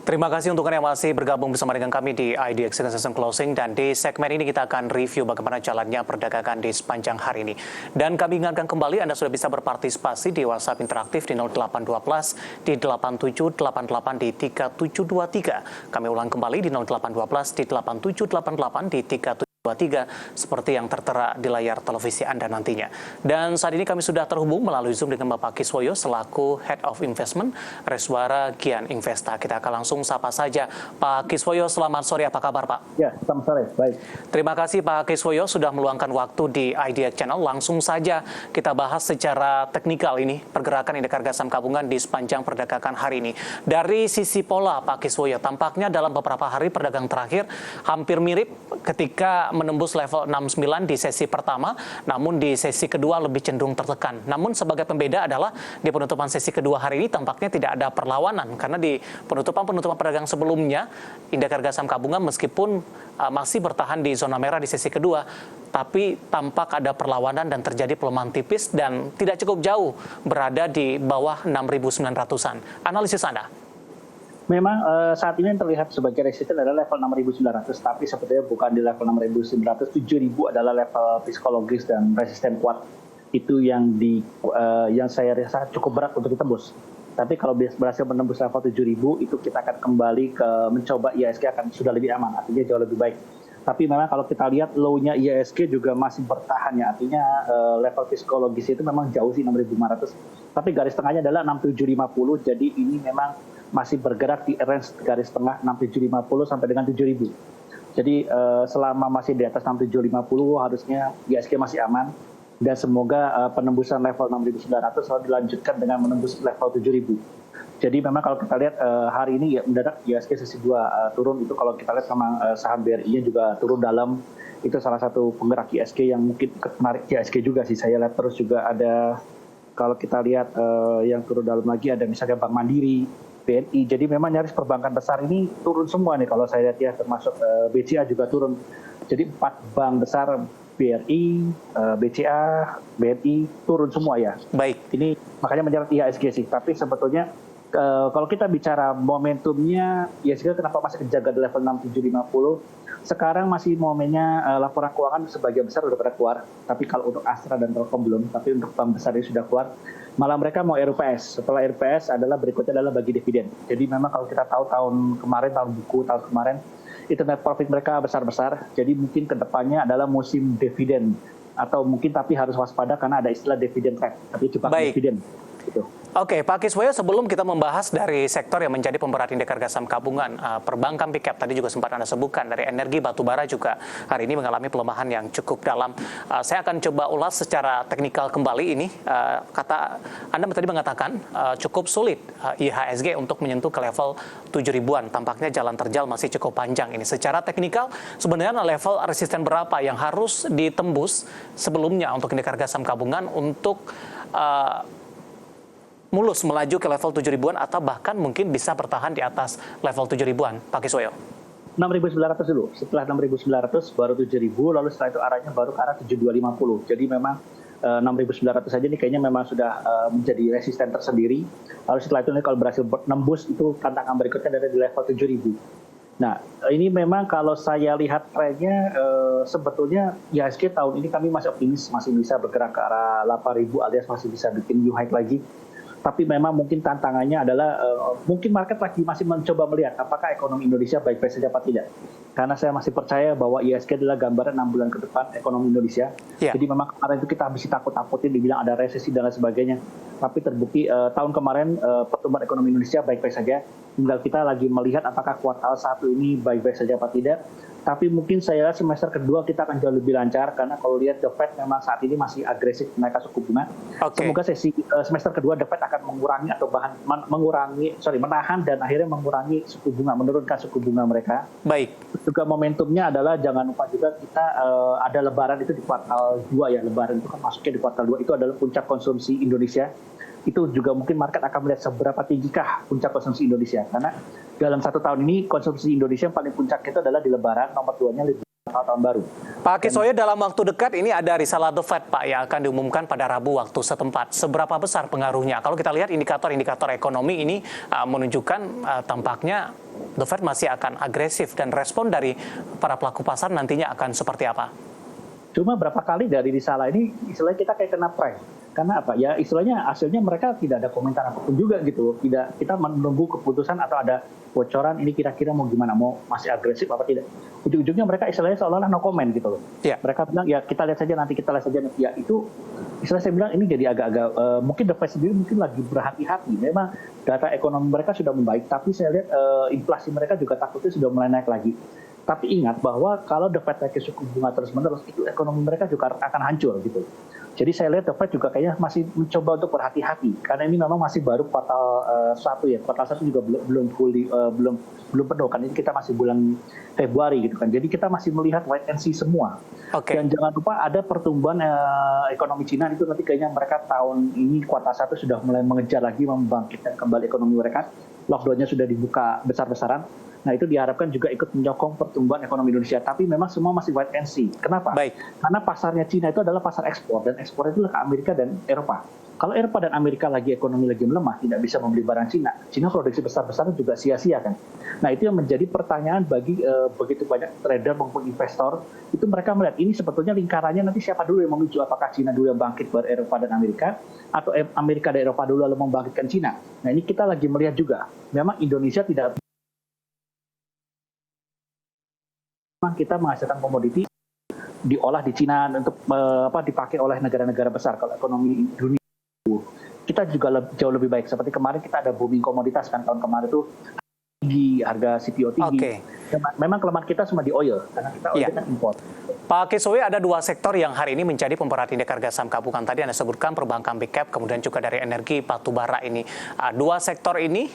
Terima kasih untuk Anda yang masih bergabung bersama dengan kami di IDX Session Closing, dan di segmen ini kita akan review bagaimana jalannya perdagangan di sepanjang hari ini. Dan kami ingatkan kembali Anda sudah bisa berpartisipasi di WhatsApp interaktif di 0812 di 8788 di 3723. Kami ulang kembali di 0812 di 8788 di 3723 seperti yang tertera di layar televisi Anda nantinya. Dan saat ini kami sudah terhubung melalui Zoom dengan Bapak Kiswoyo selaku Head of Investment Reswara Gian Investa. Kita akan langsung sapa saja. Pak Kiswoyo, selamat sore, apa kabar Pak? Ya, selamat sore, baik. Terima kasih Pak Kiswoyo sudah meluangkan waktu di IDX Channel. Langsung saja kita bahas secara teknikal ini pergerakan indeks harga saham gabungan di sepanjang perdagangan hari ini. Dari sisi pola Pak Kiswoyo, tampaknya dalam beberapa hari perdagangan terakhir hampir mirip ketika menembus level 69 di sesi pertama, namun di sesi kedua lebih cenderung tertekan. Namun sebagai pembeda adalah di penutupan sesi kedua hari ini tampaknya tidak ada perlawanan, karena di penutupan pedagang sebelumnya indeks harga saham gabungan meskipun masih bertahan di zona merah di sesi kedua, tapi tampak ada perlawanan dan terjadi pelemahan tipis dan tidak cukup jauh berada di bawah 6.900-an. Analisis Anda? Memang saat ini yang terlihat sebagai resisten adalah level 6.900, tapi sebetulnya bukan di level 6.900, 7.000 adalah level psikologis dan resisten kuat. Itu yang saya rasa cukup berat untuk ditembus. Tapi kalau berhasil menembus level 7.000, itu kita akan kembali ke mencoba IHSG akan sudah lebih aman, artinya jauh lebih baik. Tapi memang kalau kita lihat low-nya IHSG juga masih bertahan ya, artinya level psikologis itu memang jauh sih 6.500. Tapi garis tengahnya adalah 6.750, jadi ini memang masih bergerak di range garis tengah 6.750 sampai dengan 7.000. Jadi selama masih di atas 6.750 harusnya IHSG masih aman, dan semoga penembusan level 6.900 selalu dilanjutkan dengan menembus level 7.000. Jadi memang kalau kita lihat hari ini ya mendadak IHSG sesi 2 turun, itu kalau kita lihat memang saham BRI-nya juga turun dalam, itu salah satu penggerak IHSG yang mungkin menarik IHSG juga sih. Saya lihat terus juga ada, kalau kita lihat yang turun dalam lagi ada misalnya Bank Mandiri, BNI. Jadi memang nyaris perbankan besar ini turun semua nih kalau saya lihat ya, termasuk BCA juga turun. Jadi 4 bank besar, BRI, BCA, BNI turun semua ya. Baik. Ini makanya menyeret IHSG sih. Tapi sebetulnya kalau kita bicara momentumnya, IHSG kenapa masih kejaga di level 6.750? Sekarang masih momennya laporan keuangan sebagian besar sudah pada keluar. Tapi kalau untuk Astra dan Telkom belum. Tapi untuk bank besar ini sudah keluar. Malah mereka mau RUPS. Setelah RUPS adalah berikutnya adalah bagi dividen. Jadi memang kalau kita tahu tahun kemarin, itu net profit mereka besar-besar. Jadi mungkin kedepannya adalah musim dividen. Atau mungkin tapi harus waspada karena ada istilah dividen trap. Tapi jebakan dividen. Gitu. Oke, Pak Kiswoyo, sebelum kita membahas dari sektor yang menjadi pemberat indeks harga saham gabungan, perbankan pick up tadi juga sempat Anda sebutkan, dari energi batubara juga hari ini mengalami pelemahan yang cukup dalam. Saya akan coba ulas secara teknikal kembali ini. Kata Anda tadi mengatakan cukup sulit IHSG untuk menyentuh ke level 7.000-an. Tampaknya jalan terjal masih cukup panjang ini. Secara teknikal, sebenarnya level resisten berapa yang harus ditembus sebelumnya untuk indeks harga saham gabungan untuk mulus melaju ke level 7.000-an atau bahkan mungkin bisa bertahan di atas level 7.000-an, Pak Kiswoyo? 6.900 dulu, setelah 6.900 baru 7.000, lalu setelah itu arahnya baru ke arah 7.250. Jadi memang 6.900 saja ini kayaknya memang sudah menjadi resisten tersendiri. Lalu setelah itu kalau berhasil nembus, itu tantangan berikutnya ada di level 7.000. Nah, ini memang kalau saya lihat trennya sebetulnya IHSG tahun ini kami masih optimis, masih bisa bergerak ke arah 8.000 alias masih bisa bikin new high lagi. Tapi memang mungkin tantangannya adalah mungkin market lagi masih mencoba melihat apakah ekonomi Indonesia baik-baik saja apa tidak. Karena saya masih percaya bahwa IHSG adalah gambaran 6 bulan ke depan ekonomi Indonesia. Yeah. Jadi memang kemarin itu kita habis takut-takutin, dibilang ada resesi dan lain sebagainya. Tapi terbukti tahun kemarin pertumbuhan ekonomi Indonesia baik-baik saja. Tinggal kita lagi melihat apakah kuartal 1 ini baik-baik saja apa tidak. Tapi mungkin saya lihat semester kedua kita akan jauh lebih lancar, karena kalau lihat The Fed memang saat ini masih agresif menaikkan suku bunga. Okay. Semoga semester kedua The Fed akan mengurangi atau menahan dan akhirnya mengurangi suku bunga, menurunkan suku bunga mereka. Baik. Juga momentumnya adalah jangan lupa juga kita ada lebaran itu di kuartal 2 ya. Lebaran itu kan masuknya di kuartal 2, itu adalah puncak konsumsi Indonesia. Itu juga mungkin market akan melihat seberapa tinggikah puncak konsumsi Indonesia. Karena dalam 1 tahun ini konsumsi Indonesia yang paling puncak itu adalah di lebaran, nomor 2-nya tahun baru. Pak Kiswoyo, dalam waktu dekat ini ada risalah The Fed, Pak, yang akan diumumkan pada Rabu waktu setempat. Seberapa besar pengaruhnya? Kalau kita lihat indikator-indikator ekonomi ini menunjukkan tampaknya The Fed masih akan agresif dan respon dari para pelaku pasar nantinya akan seperti apa? Cuma berapa kali dari risalah ini istilahnya kita kayak kena prank. Karena apa? Ya istilahnya hasilnya mereka tidak ada komentar apapun juga gitu. Tidak, kita menunggu keputusan atau ada bocoran ini kira-kira mau gimana, mau masih agresif apa tidak. Ujung-ujungnya mereka istilahnya seolah-olah no comment gitu loh. Yeah. Mereka bilang ya kita lihat saja nanti, kita lihat saja nanti. Ya itu istilah saya bilang ini jadi agak-agak mungkin The Fed sendiri mungkin lagi berhati-hati. Memang data ekonomi mereka sudah membaik, tapi saya lihat inflasi mereka juga takutnya sudah mulai naik lagi. Tapi ingat bahwa kalau The Fed naik suku bunga terus-menerus, itu ekonomi mereka juga akan hancur gitu. Jadi saya lihat The Fed juga kayaknya masih mencoba untuk berhati-hati karena ini memang masih baru kuartal 1 ya. Kuartal 1 juga belum penuh kan, ini kita masih bulan Februari gitu kan. Jadi kita masih melihat wait and see semua. Okay. Dan jangan lupa ada pertumbuhan ekonomi Cina itu nanti kayaknya mereka tahun ini kuartal 1 sudah mulai mengejar lagi membangkitkan kembali ekonomi mereka. Lockdown-nya sudah dibuka besar-besaran. Nah itu diharapkan juga ikut menyokong pertumbuhan ekonomi Indonesia. Tapi memang semua masih wait and see. Kenapa? Baik. Karena pasarnya Cina itu adalah pasar ekspor. Dan ekspor itu ke Amerika dan Eropa. Kalau Eropa dan Amerika lagi ekonomi lagi melemah, tidak bisa membeli barang Cina. Cina produksi besar-besar juga sia-sia kan. Nah itu yang menjadi pertanyaan bagi begitu banyak trader maupun investor. Itu mereka melihat ini sebetulnya lingkarannya nanti siapa dulu yang memicu. Apakah Cina dulu yang bangkit baru Eropa dan Amerika. Atau Amerika dan Eropa dulu lalu membangkitkan Cina. Nah ini kita lagi melihat juga. Memang Indonesia tidak kita menghasilkan komoditi diolah di Cina untuk dipakai oleh negara-negara besar. Kalau ekonomi dunia kita juga jauh lebih baik. Seperti kemarin kita ada booming komoditas kan, tahun kemarin itu tinggi, harga CPO tinggi. Okay. Memang kelemahan kita semua di oil karena kita oil kan import. Pak Kiswoyo, ada dua sektor yang hari ini menjadi pemerhati indeks harga saham gabungan. Tadi Anda sebutkan perbankan big cap, kemudian juga dari energi batubara ini. Dua sektor ini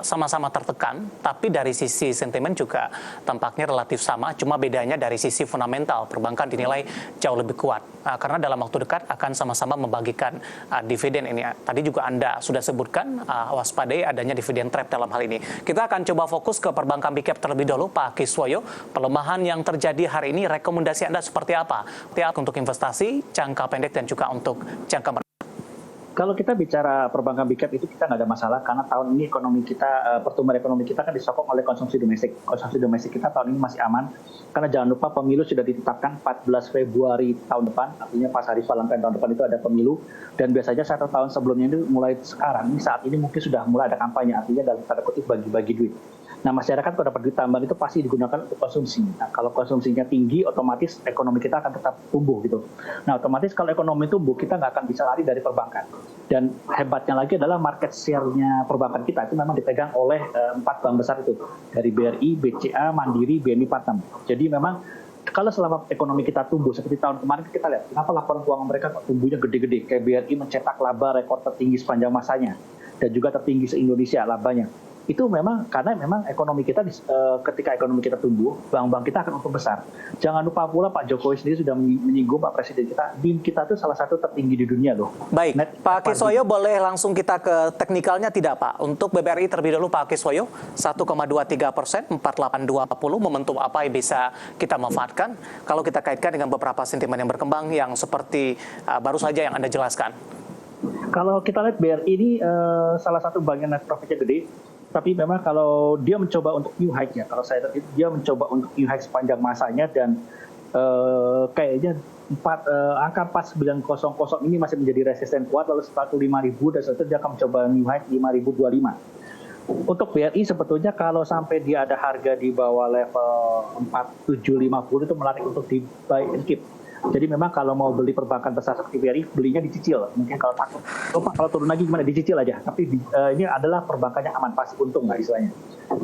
sama-sama tertekan, tapi dari sisi sentimen juga tampaknya relatif sama. Cuma bedanya dari sisi fundamental, perbankan dinilai jauh lebih kuat. Karena dalam waktu dekat akan sama-sama membagikan dividen ini. Tadi juga Anda sudah sebutkan waspadai adanya dividen trap dalam hal ini. Kita akan coba fokus ke perbankan big cap terlebih dahulu, Pak Kiswoyo. Pelemahan yang terjadi hari ini, rekomendasi Anda seperti apa? Untuk investasi, jangka pendek, dan juga untuk jangka menengah. Kalau kita bicara perbankan big cap itu kita nggak ada masalah karena tahun ini ekonomi kita, pertumbuhan ekonomi kita kan disokong oleh konsumsi domestik. Konsumsi domestik kita tahun ini masih aman karena jangan lupa pemilu sudah ditetapkan 14 Februari tahun depan, artinya pas hari Valentine tahun depan itu ada pemilu dan biasanya 1 tahun sebelumnya itu mulai sekarang, ini saat ini mungkin sudah mulai ada kampanye, artinya dalam tanda kutip bagi-bagi duit. Nah masyarakat kalau dapat duit tambahan itu pasti digunakan untuk konsumsi. Nah kalau konsumsinya tinggi, otomatis ekonomi kita akan tetap tumbuh gitu. Nah otomatis kalau ekonomi tumbuh, kita nggak akan bisa lari dari perbankan. Dan hebatnya lagi adalah market share-nya perbankan kita itu memang dipegang oleh 4 bank besar itu. Dari BRI, BCA, Mandiri, BNI, Patem. Jadi memang kalau selama ekonomi kita tumbuh seperti tahun kemarin kita lihat kenapa laporan keuangan mereka tumbuhnya gede-gede. Kayak BRI mencetak laba rekor tertinggi sepanjang masanya. Dan juga tertinggi se-Indonesia labanya. Itu memang karena memang ekonomi kita ketika ekonomi kita tumbuh, bank-bank kita akan untung besar. Jangan lupa pula Pak Jokowi sendiri sudah menyinggung Pak Presiden kita, NIM kita itu salah satu tertinggi di dunia loh. Baik, Pak Kiswoyo boleh langsung kita ke teknikalnya tidak Pak? Untuk BBRI terlebih dahulu Pak Kiswoyo, 1,23%, 48240, momentum apa yang bisa kita manfaatkan? Kalau kita kaitkan dengan beberapa sentimen yang berkembang yang seperti baru saja yang Anda jelaskan. Kalau kita lihat BRI ini salah satu bank yang net profitnya gede. Tapi memang kalau dia mencoba untuk new high ya, kalau saya lihat dia mencoba untuk new high sepanjang masanya dan kayaknya angka 4900 ini masih menjadi resisten kuat, lalu 15000 dan setelah itu dia akan mencoba new high 5025. Untuk BRI sebetulnya kalau sampai dia ada harga di bawah level 4750 itu menarik untuk di buy and keep. Jadi memang kalau mau beli perbankan besar seperti BRI, belinya dicicil. Mungkin kalau takut, kalau turun lagi gimana, dicicil aja. Tapi ini adalah perbankan yang aman, pasti untung lah istilahnya.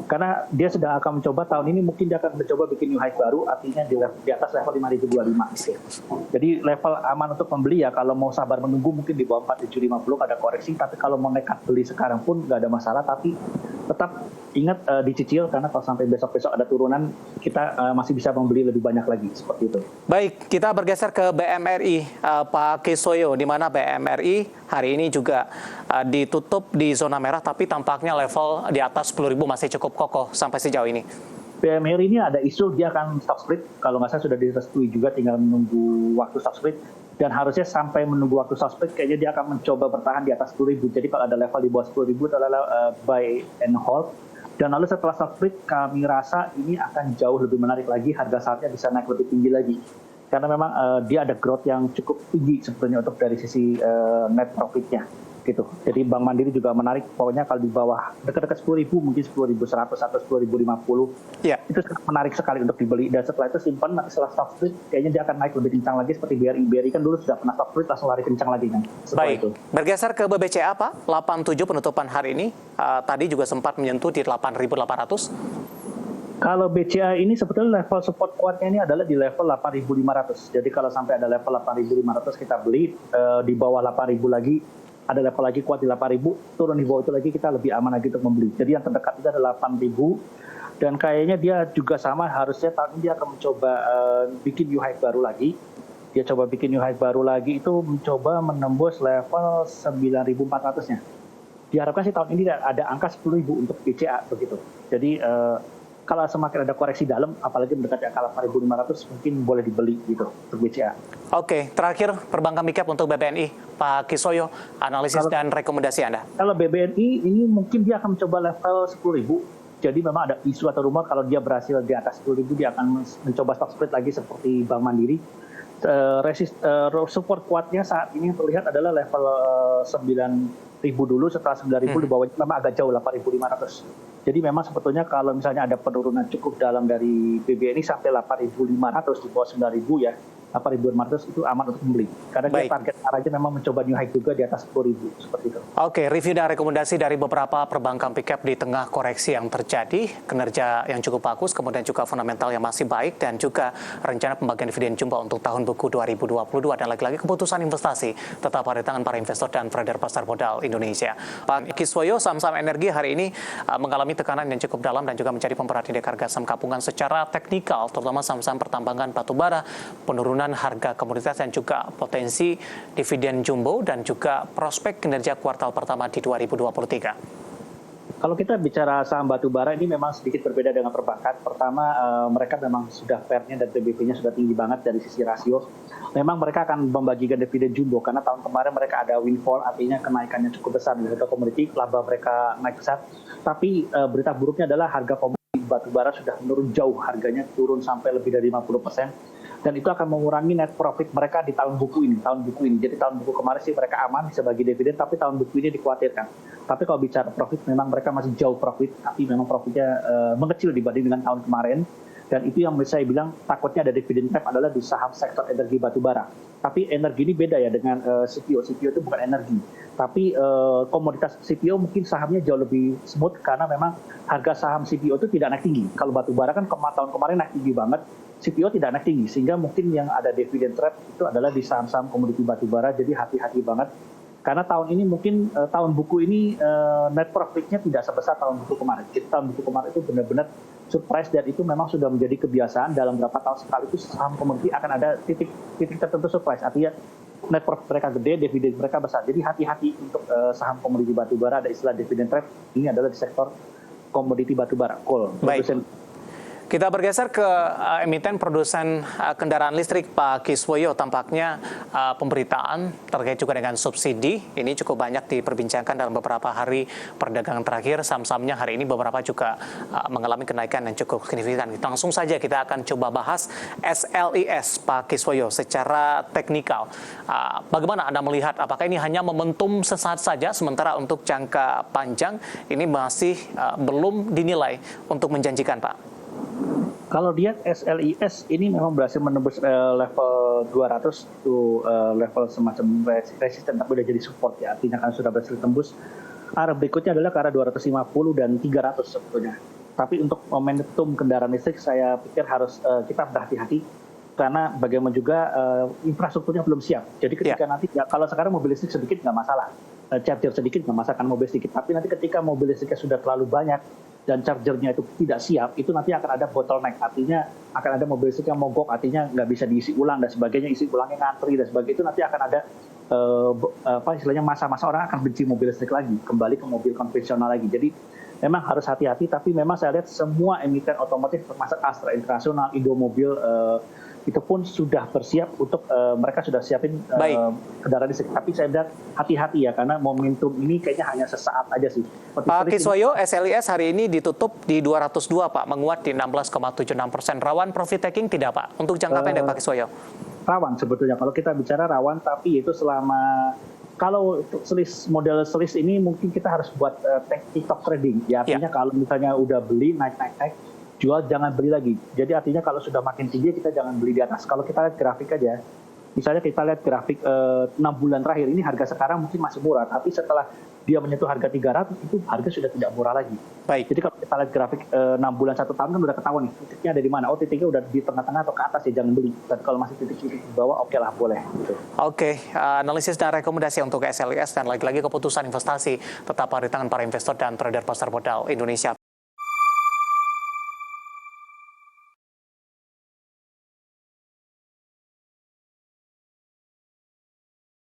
Karena dia sudah akan mencoba tahun ini, mungkin dia akan mencoba bikin new high baru, artinya di atas level 5025. Jadi level aman untuk membeli ya, kalau mau sabar menunggu mungkin di bawah 4750 ada koreksi. Tapi kalau mau nekat beli sekarang pun nggak ada masalah, tapi tetap ingat dicicil karena kalau sampai besok-besok ada turunan, kita masih bisa membeli lebih banyak lagi, seperti itu. Baik, kita bergeser ke BMRI, Pak Kiswoyo, di mana BMRI hari ini juga ditutup di zona merah, tapi tampaknya level di atas 10.000 masih cukup kokoh sampai sejauh ini. BMRI ini ada isu dia akan stock split, kalau nggak salah sudah direstui juga, tinggal menunggu waktu stock split. Dan harusnya sampai menunggu waktu stock split, kayaknya dia akan mencoba bertahan di atas 10.000. Jadi kalau ada level di bawah 10.000 itu adalah buy and hold. Dan lalu setelah stock split, kami rasa ini akan jauh lebih menarik lagi, harga sahamnya bisa naik lebih tinggi lagi. Karena memang dia ada growth yang cukup tinggi sebetulnya untuk dari sisi net profitnya. Gitu. Jadi Bank Mandiri juga menarik, pokoknya kalau di bawah dekat-dekat 10.000, mungkin 10.100 atau 10.050, itu sangat menarik sekali untuk dibeli. Dan setelah itu simpan, setelah stock split, kayaknya dia akan naik lebih kencang lagi seperti BRI. BRI kan dulu sudah pernah stock split, langsung lari kencang lagi kan. Baik, itu. Bergeser ke BBCA Pak, 87 penutupan hari ini, tadi juga sempat menyentuh di 8.800. Kalau BCA ini sebetulnya level support kuatnya ini adalah di level 8.500. Jadi kalau sampai ada level 8.500 kita beli, di bawah 8.000 lagi, ada level lagi kuat di 8.000, turun di bawah itu lagi kita lebih aman lagi untuk membeli. Jadi yang terdekat itu adalah 8.000, dan kayaknya dia juga sama, harusnya tahun ini dia akan mencoba bikin new high baru lagi. Dia coba bikin new high baru lagi, itu mencoba menembus level 9.400-nya. Diharapkan sih tahun ini ada angka 10.000 untuk BCA begitu. Jadi kalau semakin ada koreksi dalam, apalagi mendekati angka 8.500, mungkin boleh dibeli gitu untuk BCA. Oke, terakhir perbankan mid-cap untuk BBNI, Pak Kiswoyo, analisis dan rekomendasi Anda. Kalau BBNI ini mungkin dia akan mencoba level 10.000. Jadi memang ada isu atau rumor kalau dia berhasil di atas 10.000, dia akan mencoba stock split lagi seperti Bank Mandiri. Support kuatnya saat ini terlihat adalah level 9.000 dulu, setelah 9.000 di bawahnya memang agak jauh 8.500. Jadi memang sebetulnya kalau misalnya ada penurunan cukup dalam dari BBNI sampai 8.500 di bawah 9.000 ya, 8.500 itu aman untuk membeli. Karena dia target arahnya memang mencoba new high juga di atas 10.000 seperti itu. Oke, review dan rekomendasi dari beberapa perbankan mid-cap di tengah koreksi yang terjadi, kinerja yang cukup bagus, kemudian juga fundamental yang masih baik, dan juga rencana pembagian dividen jumlah untuk tahun buku 2022, dan lagi-lagi keputusan investasi tetap ada di tangan para investor dan trader pasar modal Indonesia. Pak Kiswoyo, saham-saham energi hari ini mengalami tekanan yang cukup dalam dan juga menjadi pemerhati indeks harga saham gabungan secara teknikal, terutama saham-saham pertambangan batubara, penurunan harga komoditas dan juga potensi dividen jumbo dan juga prospek kinerja kuartal pertama di 2023. Kalau kita bicara saham batubara ini memang sedikit berbeda dengan perbankan. Pertama, mereka memang sudah fair-nya dan PBB-nya sudah tinggi banget dari sisi rasio. Memang mereka akan membagikan dividen jumbo karena tahun kemarin mereka ada windfall, artinya kenaikannya cukup besar di harga komoditi, laba mereka naik besar. Tapi berita buruknya adalah harga komoditi batubara sudah menurun jauh, harganya turun sampai lebih dari 50%. Dan itu akan mengurangi net profit mereka di tahun buku ini. Jadi tahun buku kemarin sih mereka aman bisa bagi dividen, tapi tahun buku ini dikhawatirkan. Tapi kalau bicara profit, memang mereka masih jauh profit, tapi memang profitnya mengecil dibanding dengan tahun kemarin. Dan itu yang saya bilang takutnya ada dividen trap adalah di saham sektor energi batubara. Tapi energi ini beda ya dengan CPO. CPO itu bukan energi. Tapi komoditas CPO mungkin sahamnya jauh lebih smooth karena memang harga saham CPO itu tidak naik tinggi. Kalau batubara kan tahun kemarin naik tinggi banget. CPO tidak naik tinggi, sehingga mungkin yang ada dividen trap itu adalah di saham-saham komoditi batubara, jadi hati-hati banget. Karena tahun ini mungkin, tahun buku ini net profitnya tidak sebesar tahun buku kemarin. Jadi tahun buku kemarin itu benar-benar surprise, dan itu memang sudah menjadi kebiasaan dalam beberapa tahun sekali itu saham komoditi akan ada titik tertentu surprise. Artinya net profit mereka gede, dividen mereka besar. Jadi hati-hati untuk saham komoditi batubara, ada istilah dividen trap, ini adalah di sektor komoditi batubara, coal. Baik. Kita bergeser ke emiten produsen kendaraan listrik, Pak Kiswoyo. Tampaknya pemberitaan terkait juga dengan subsidi ini cukup banyak diperbincangkan dalam beberapa hari perdagangan terakhir. Saham-sahamnya hari ini beberapa juga mengalami kenaikan yang cukup signifikan. Langsung saja kita akan coba bahas SLIS, Pak Kiswoyo, secara teknikal. Bagaimana Anda melihat, apakah ini hanya momentum sesaat saja, sementara untuk jangka panjang ini masih belum dinilai untuk menjanjikan, Pak? Kalau lihat SLIS ini memang berhasil menembus level 200 itu level semacam resisten, tapi udah jadi support ya, artinya kan sudah berhasil tembus. Arah berikutnya adalah ke arah 250 dan 300 sebetulnya. Tapi untuk momentum kendaraan listrik saya pikir harus kita berhati-hati karena bagaimana juga infrastrukturnya belum siap. Jadi ketika nanti kalau sekarang mobil listrik sedikit nggak masalah, charger sedikit nggak masalah kan mobil sedikit. Tapi nanti ketika mobil listriknya sudah terlalu banyak dan chargernya itu tidak siap, itu nanti akan ada bottleneck, artinya akan ada mobil listrik yang mogok, artinya nggak bisa diisi ulang dan sebagainya, isi ulangnya ngantri dan sebagainya, itu nanti akan ada istilahnya masa-masa orang akan benci mobil listrik lagi, kembali ke mobil konvensional lagi. Jadi memang harus hati-hati, tapi memang saya lihat semua emiten otomotif termasuk Astra International, Indomobil itu pun sudah bersiap untuk mereka sudah siapin kendaraan listrik. Tapi saya lihat hati-hati ya, karena momentum ini kayaknya hanya sesaat aja sih. Pak Kiswoyo, SLIS hari ini ditutup di 202 Pak, menguat di 16,76%. Rawan profit taking tidak Pak? Untuk jangka pendek Pak Kiswoyo? Rawan sebetulnya, kalau kita bicara rawan, tapi itu selama kalau model selis ini mungkin kita harus buat TikTok trading. Ya artinya kalau misalnya udah beli naik, jual jangan beli lagi. Jadi artinya kalau sudah makin tinggi kita jangan beli di atas. Kalau kita lihat grafik aja, misalnya kita lihat grafik 6 bulan terakhir ini harga sekarang mungkin masih murah, tapi setelah dia menyentuh harga 300 itu harga sudah tidak murah lagi. Baik. Jadi kalau kita lihat grafik 6 bulan 1 tahun kan udah ketahuan nih titiknya ada di mana. Oh titiknya udah di tengah-tengah atau ke atas ya jangan beli. Dan kalau masih titik-titik di bawah oke lah boleh. Gitu. Oke, analisis dan rekomendasi untuk SLIS dan lagi-lagi keputusan investasi tetap ada di tangan para investor dan trader pasar modal Indonesia.